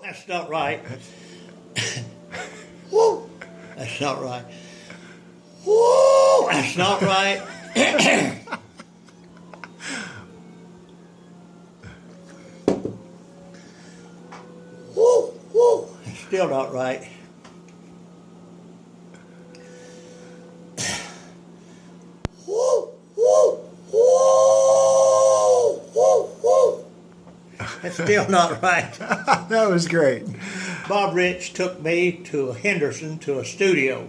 That's not right. Woo! That's not right. Woo! That's not right. Woo! Woo! That's still not right. Woo! Woo! Woo! Woo! Woo! That's still not right. That was great. Bob Rich took me to Henderson to a studio,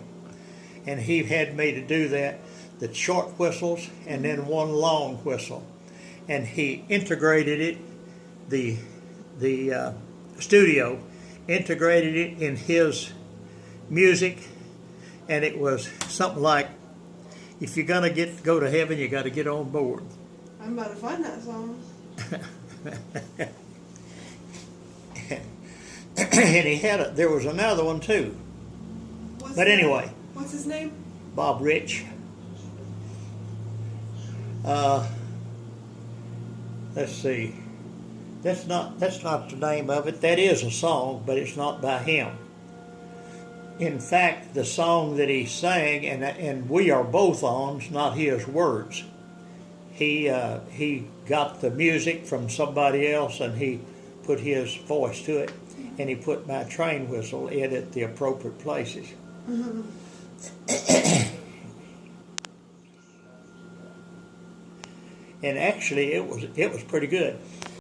and he had me to do that, the short whistles and then one long whistle, and he integrated it, the studio integrated it in his music, and it was something like, if you're gonna go to heaven, you got to get on board. I'm about to find that song. And there was another one too. But anyway, What's his name? Bob Rich. Let's see. That's not the name of it. That is a song, but it's not by him. In fact, the song that he sang, and we are both on, is not his words. He got the music from somebody else, and he put his voice to it, and he put my train whistle in at the appropriate places. Mm-hmm. And actually, it was pretty good.